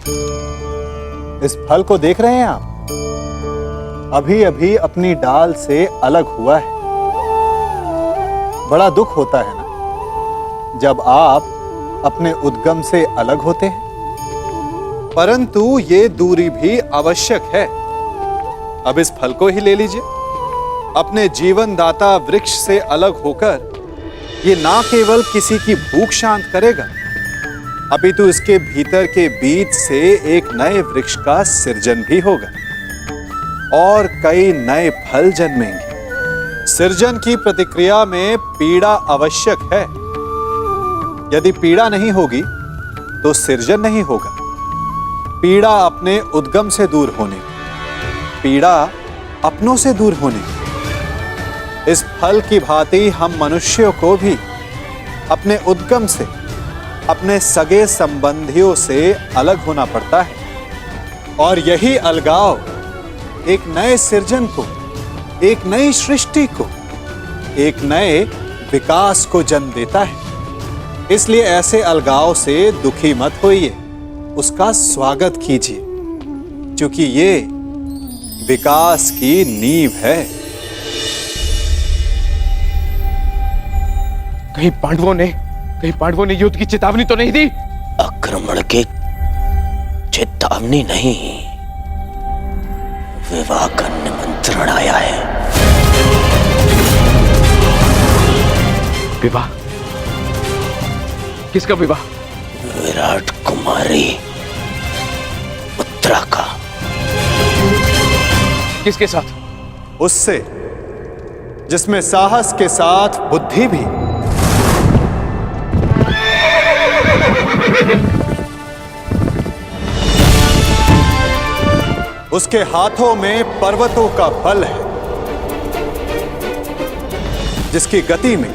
इस फल को देख रहे हैं आप? अभी अभी अपनी डाल से अलग हुआ है। बड़ा दुख होता है ना जब आप अपने उद्गम से अलग होते हैं, परंतु ये दूरी भी आवश्यक है। अब इस फल को ही ले लीजिए। अपने जीवनदाता वृक्ष से अलग होकर ये ना केवल किसी की भूख शांत करेगा, अपितु इसके भीतर के बीज से एक नए वृक्ष का सृजन भी होगा और कई नए फल जन्मेंगे। सृजन की प्रतिक्रिया में पीड़ा आवश्यक है। यदि पीड़ा नहीं होगी तो सृजन नहीं होगा। पीड़ा अपने उद्गम से दूर होने, पीड़ा अपनों से दूर होने। इस फल की भांति हम मनुष्यों को भी अपने उद्गम से, अपने सगे संबंधियों से अलग होना पड़ता है। और यही अलगाव एक नए सृजन को, एक नई सृष्टि को, एक नए विकास को जन्म देता है। इसलिए ऐसे अलगाव से दुखी मत होइए, उसका स्वागत कीजिए, क्योंकि ये विकास की नींव है। कहीं पांडवों ने युद्ध की चेतावनी तो नहीं दी? आक्रमण की चेतावनी नहीं, विवाह का निमंत्रण आया है। विवाह? किसका विवाह? विराट कुमारी उत्तरा का। किसके साथ? उससे जिसमें साहस के साथ बुद्धि भी। उसके हाथों में पर्वतों का बल है, जिसकी गति में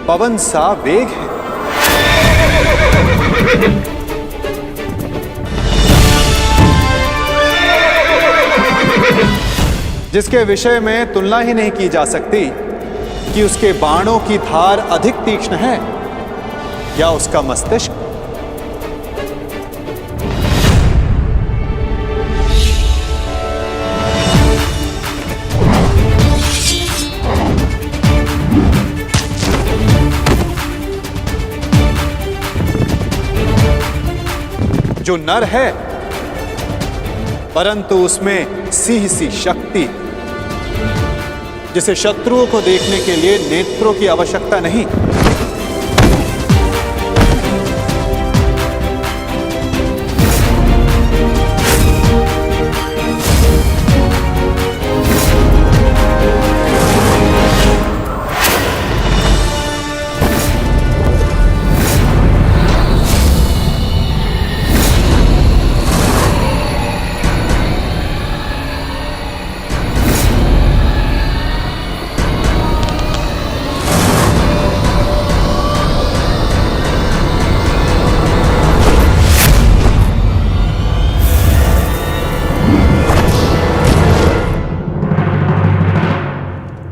पवन सा वेग है। जिसके विषय में तुलना ही नहीं की जा सकती कि उसके बाणों की धार अधिक तीक्ष्ण है या उसका मस्तिष्क। जो नर है, परंतु उसमें सिंह सी शक्ति, जिसे शत्रुओं को देखने के लिए नेत्रों की आवश्यकता नहीं।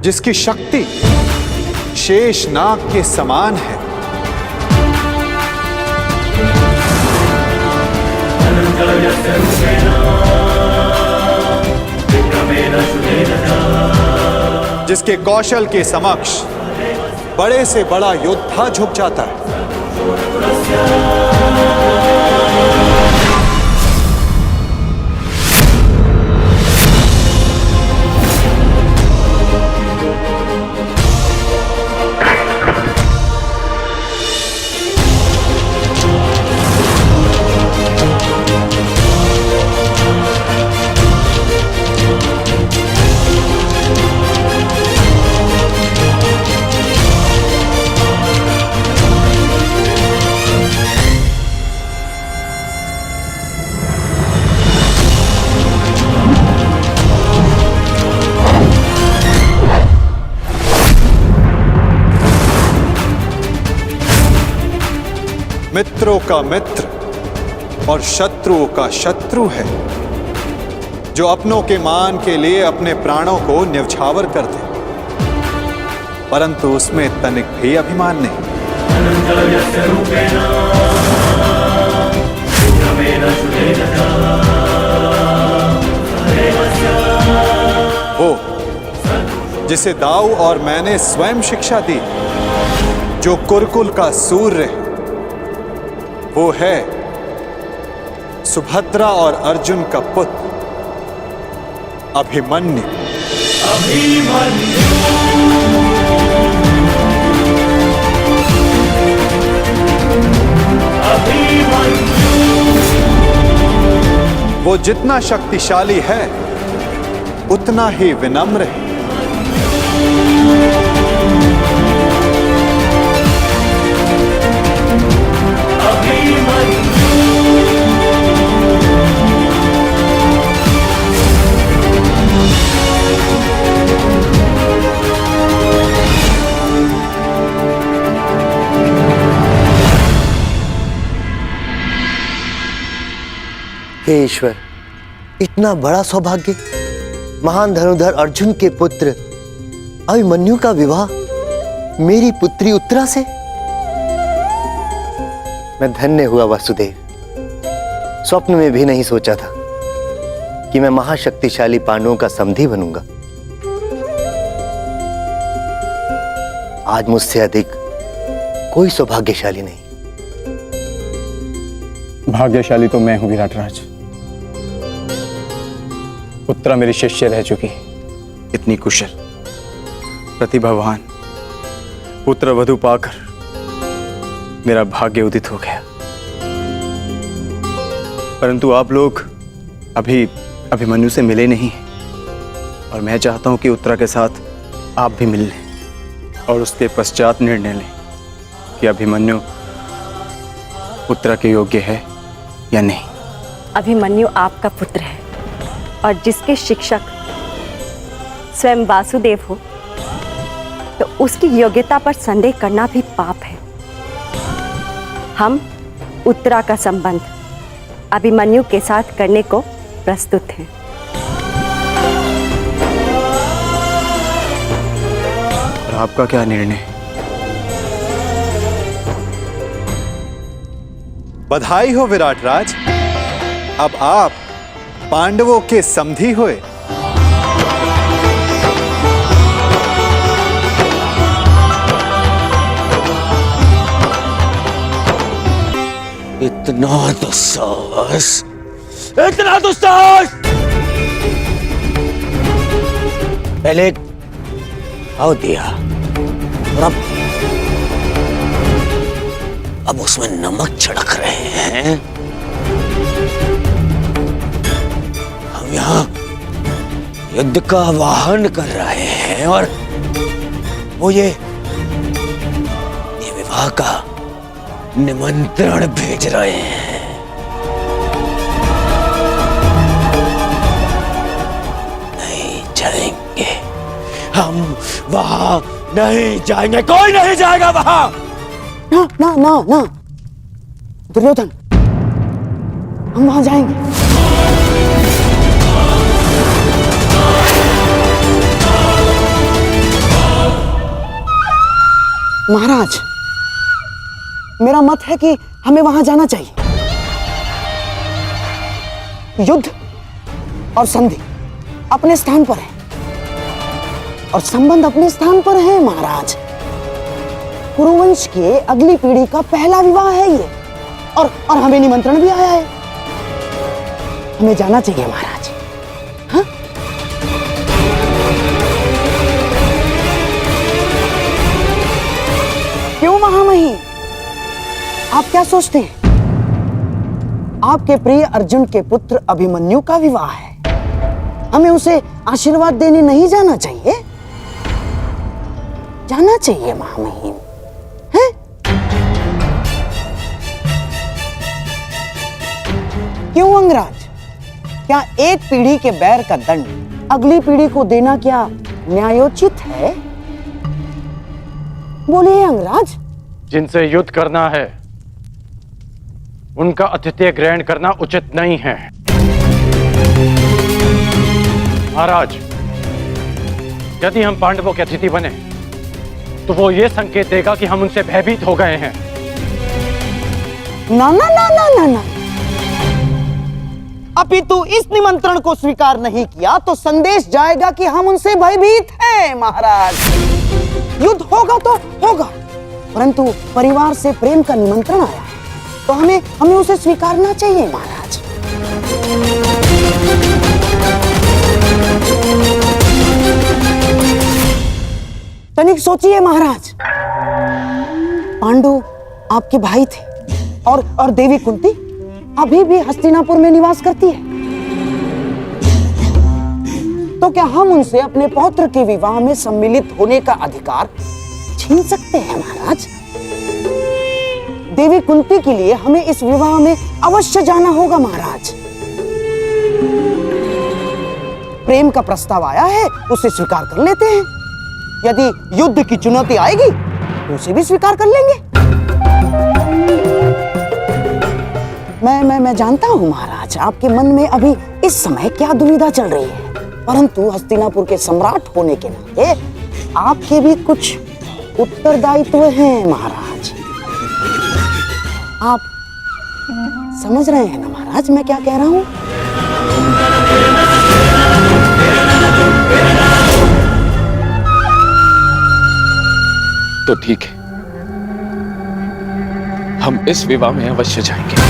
जिसकी शक्ति शेष नाग के समान है। जिसके कौशल के समक्ष बड़े से बड़ा योद्धा झुक जाता है। मित्रों का मित्र और शत्रुओं का शत्रु है, जो अपनों के मान के लिए अपने प्राणों को न्यौछावर कर दे, परंतु उसमें तनिक भी अभिमान नहीं। रूपेण जिसे दाऊ और मैंने स्वयं शिक्षा दी, जो कुरुकुल का सूर्य है, वो है सुभद्रा और अर्जुन का पुत्र अभिमन्यु। वो जितना शक्तिशाली है उतना ही विनम्र है। हे ईश्वर, इतना बड़ा सौभाग्य, महान धनुर्धर अर्जुन के पुत्र अभिमन्यु का विवाह मेरी पुत्री उत्तरा से। मैं धन्य हुआ वासुदेव। स्वप्न में भी नहीं सोचा था कि मैं महाशक्तिशाली पांडवों का समधी बनूंगा। आज मुझसे अधिक कोई सौभाग्यशाली नहीं। भाग्यशाली तो मैं हूं विराटराज। उत्तरा मेरी शिष्य रह चुकी, इतनी कुशल, प्रतिभावान, पुत्र वधु पाकर मेरा भाग्य उदित हो गया। परंतु आप लोग अभी अभिमन्यु से मिले नहीं, और मैं चाहता हूं कि उत्तरा के साथ आप भी मिल लें और उसके पश्चात निर्णय लें कि अभिमन्यु उत्तरा के योग्य है या नहीं। अभिमन्यु आपका पुत्र है और जिसके शिक्षक स्वयं वासुदेव हो, तो उसकी योग्यता पर संदेह करना भी पाप है। हम उत्तरा का संबंध अभिमन्यु के साथ करने को प्रस्तुत हैं। और आपका क्या निर्णय? बधाई हो विराटराज, अब आप पांडवों के समधी हुए। इतना दुस्साहस, इतना दुस्साहस! पहले आओ दिया, और अब उसमें नमक छिड़क रहे हैं। हम यहाँ युद्ध का आह्वान कर रहे हैं और वो ये विवाह का निमंत्रण भेज रहे हैं। नहीं जाएंगे, हम वहां नहीं जाएंगे, कोई नहीं जाएगा वहां। ना ना ना ना दुर्योधन, हम वहां जाएंगे। महाराज, मेरा मत है कि हमें वहां जाना चाहिए। युद्ध और संधि अपने स्थान पर है और संबंध अपने स्थान पर है महाराज। कुरुवंश के अगली पीढ़ी का पहला विवाह है ये, और हमें निमंत्रण भी आया है। हमें जाना चाहिए महाराज। हाँ? क्यों महामहिम, आप क्या सोचते हैं? आपके प्रिय अर्जुन के पुत्र अभिमन्यु का विवाह है, हमें उसे आशीर्वाद देने नहीं जाना चाहिए? जाना चाहिए महामहिम। हैं? क्यों अंगराज, क्या एक पीढ़ी के बैर का दंड अगली पीढ़ी को देना क्या न्यायोचित है? बोलिए अंगराज। जिनसे युद्ध करना है उनका आतिथ्य ग्रहण करना उचित नहीं है। महाराज, यदि हम पांडवों के अतिथि बने तो वो ये संकेत देगा कि हम उनसे भयभीत हो गए हैं। ना ना ना ना ना ना, अपितु इस निमंत्रण को स्वीकार नहीं किया तो संदेश जाएगा कि हम उनसे भयभीत हैं महाराज। युद्ध होगा तो होगा, परंतु परिवार से प्रेम का निमंत्रण आया है तो हमें उसे स्वीकारना चाहिए महाराज। तनिक सोचिए महाराज, पांडु आपके भाई थे और देवी कुंती अभी भी हस्तिनापुर में निवास करती है, तो क्या हम उनसे अपने पौत्र के विवाह में सम्मिलित होने का अधिकार छीन सकते हैं महाराज? देवी कुंती के लिए हमें इस विवाह में अवश्य जाना होगा महाराज। प्रेम का प्रस्ताव आया है, उसे स्वीकार कर लेते हैं। यदि युद्ध की चुनौती आएगी तो उसे भी स्वीकार कर लेंगे। मैं जानता हूं महाराज, आपके मन में अभी इस समय क्या दुविधा चल रही है, परंतु हस्तिनापुर के सम्राट होने के नाते आपके भी कुछ उत्तरदायित्व हैं महाराज। आप समझ रहे हैं ना महाराज मैं क्या कह रहा हूं? तो ठीक है, हम इस विवाह में अवश्य जाएंगे।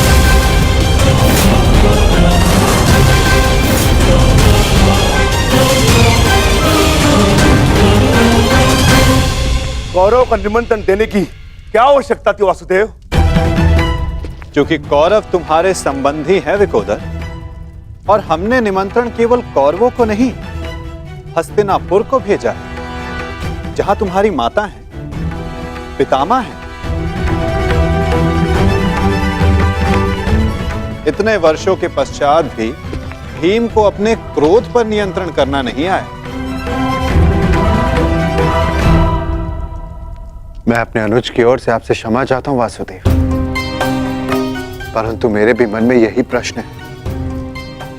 कौरव का निमंत्रण देने की क्या आवश्यकता थी वासुदेव? क्योंकि कौरव तुम्हारे संबंधी हैं विकोदर, और हमने निमंत्रण केवल कौरवों को नहीं हस्तिनापुर को भेजा है, जहां तुम्हारी माता है, पितामह है। इतने वर्षों के पश्चात भी भीम को अपने क्रोध पर नियंत्रण करना नहीं आया। मैं अपने अनुज की ओर से आपसे क्षमा चाहता हूं वासुदेव, परंतु मेरे भी मन में यही प्रश्न है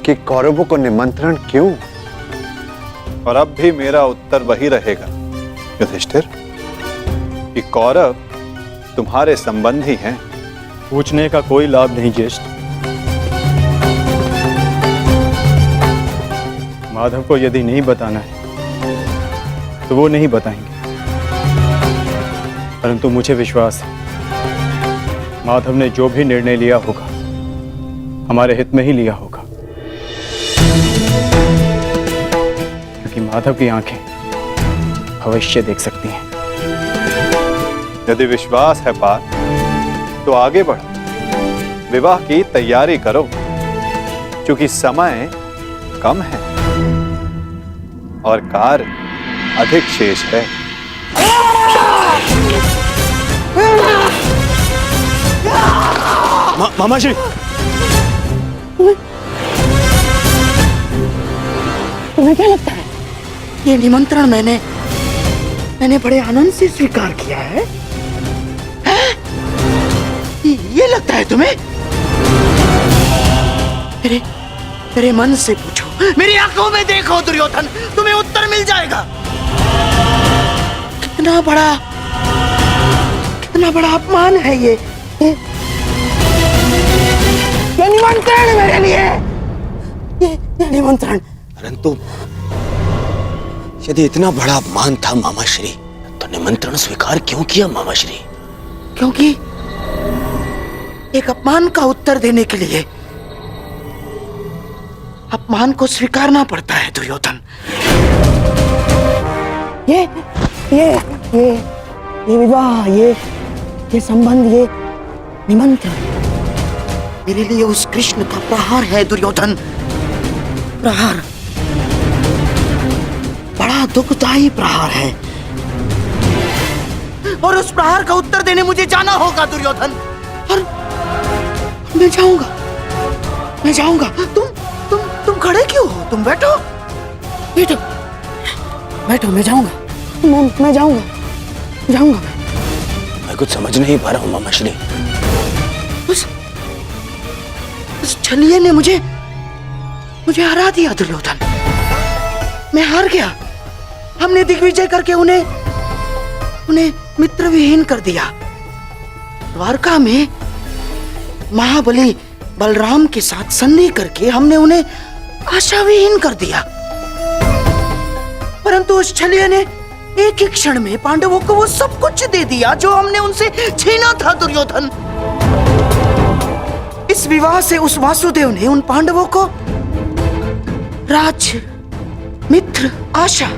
कि कौरवों को निमंत्रण क्यों? और अब भी मेरा उत्तर वही रहेगा युधिष्ठिर, कि कौरव तुम्हारे संबंधी हैं। पूछने का कोई लाभ नहीं ज्येष्ठ। माधव को यदि नहीं बताना है तो वो नहीं बताएंगे, परंतु मुझे विश्वास है माधव ने जो भी निर्णय लिया होगा हमारे हित में ही लिया होगा, क्योंकि माधव की आंखें भविष्य देख सकती हैं। यदि विश्वास है पार्थ तो आगे बढ़ो, विवाह की तैयारी करो, क्योंकि समय कम है और कार्य अधिक शेष है। मामा जी, तुम्हें क्या लगता है ये निमंत्रण मैंने बड़े आनंद से स्वीकार किया है? ये लगता है तुम्हें? मेरे मन से पूछो, मेरी आंखों में देखो दुर्योधन, तुम्हें उत्तर मिल जाएगा। कितना बड़ा अपमान है ये निमंत्रण मेरे लिए, ये निमंत्रण। परंतु यदि इतना बड़ा अपमान था मामाश्री, तो निमंत्रण स्वीकार क्यों किया मामाश्री? क्योंकि एक अपमान का उत्तर देने के लिए अपमान को स्वीकारना पड़ता है दुर्योधन। ये विवाह, ये संबंध, ये निमंत्रण मेरे लिए उस कृष्ण का प्रहार है दुर्योधन। प्रहार, बड़ा दुखदायी प्रहार है, और उस प्रहार का उत्तर देने मुझे जाना होगा दुर्योधन। और मैं जाऊंगा। तुम खड़े क्यों हो? तुम बैठो, मैं जाऊंगा। मैं जाऊंगा। मैं कुछ समझ नहीं पा रहा हूं मामाश्री। उस छलिए ने मुझे हरा दिया दुर्योधन। मैं हार गया। हमने दिग्विजय करके उन्हें मित्र विहीन कर दिया। द्वारका में महाबली बलराम के साथ संधि करके हमने उन्हें आशाविहीन कर दिया, परंतु उस छलिया ने एक ही क्षण में पांडवों को वो सब कुछ दे दिया जो हमने उनसे छीना था। दुर्योधन, इस विवाह से उस वासुदेव ने उन पांडवों को राज्य, मित्र, आशा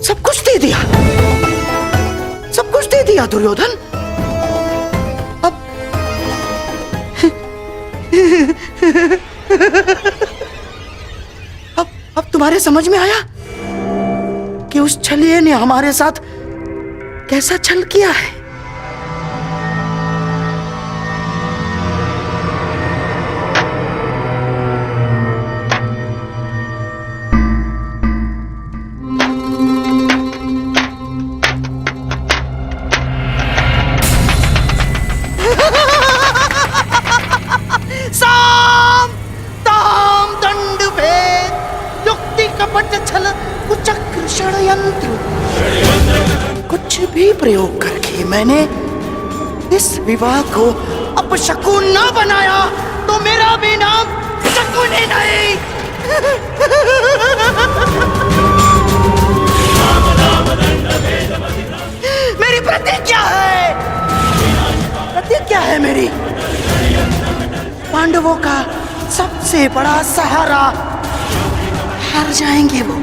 सब कुछ दे दिया, सब कुछ दे दिया दुर्योधन। अब तुम्हारे समझ में आया कि उस छलिए ने हमारे साथ कैसा छल किया है। साम ताम दंड भेद युक्ति कपट छल कुचक्र षड्यंत्र, कुछ भी प्रयोग करके मैंने इस विवाह को अपशकुन न बनाया तो मेरा भी नाम शकुन ही नहीं। मेरी प्रतिज्ञा है, प्रतिज्ञा है मेरी, पांडवों का सबसे बड़ा सहारा हार जाएंगे वो।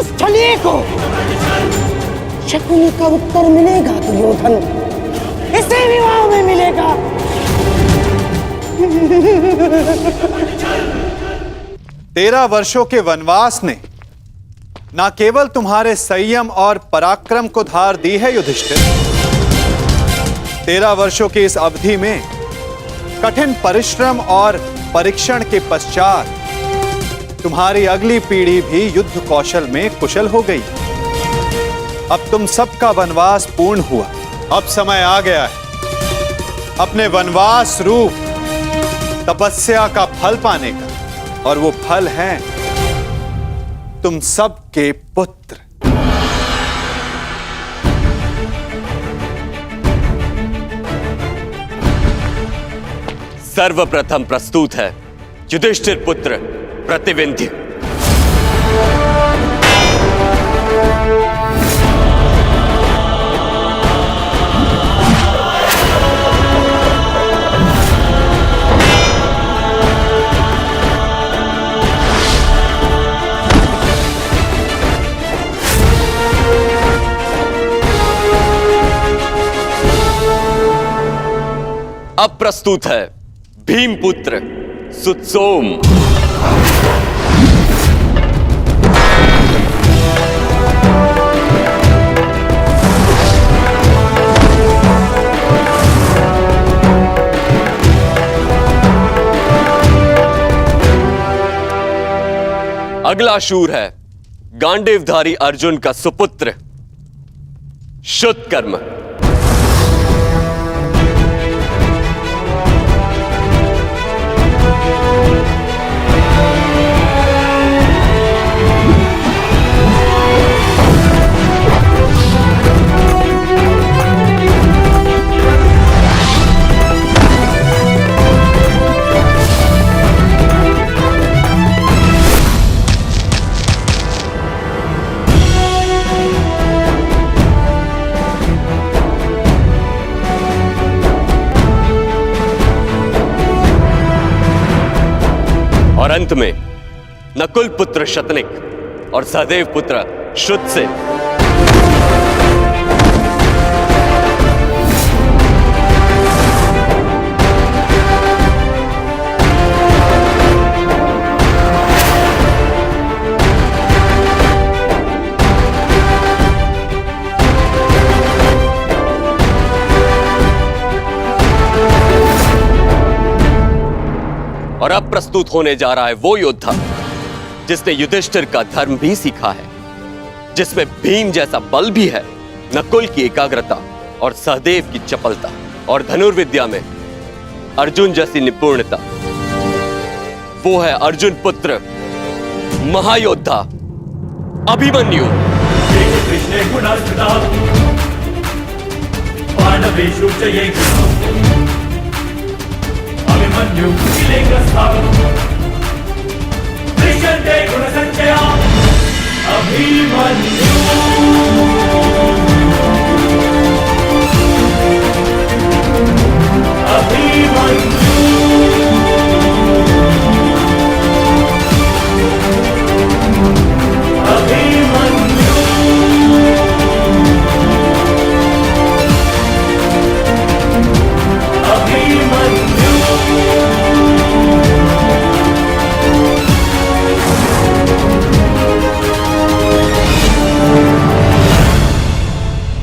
उस छलिए को शकुनी का उत्तर मिलेगा दुर्योधन, इसी विवाह में मिलेगा। 13 वर्षों के वनवास ने न केवल तुम्हारे संयम और पराक्रम को धार दी है युधिष्ठिर, 13 वर्षों की इस अवधि में कठिन परिश्रम और परीक्षण के पश्चात तुम्हारी अगली पीढ़ी भी युद्ध कौशल में कुशल हो गई। अब तुम सबका वनवास पूर्ण हुआ, अब समय आ गया है अपने वनवास रूप तपस्या का फल पाने का, और वो फल है तुम सबके पुत्र। सर्वप्रथम प्रस्तुत है युधिष्ठिर पुत्र प्रतिविंध्य। अब प्रस्तुत है भीमपुत्र सुत्सोम। अगला शूर है गांडीवधारी अर्जुन का सुपुत्र शुतकर्म। और अंत में नकुल पुत्र शतनिक और सहदेव पुत्र शुतसेन। और अब प्रस्तुत होने जा रहा है वो योद्धा जिसने युधिष्ठिर का धर्म भी सीखा है, जिसमें भीम जैसा बल भी है, नकुल की एकाग्रता और सहदेव की चपलता, और धनुर्विद्या में अर्जुन जैसी निपुणता। वो है अर्जुन पुत्र महायोद्धा अभिमन्यु। अभिमन्यु दृश्यन्ते गुणसञ्चया अभिमन्यु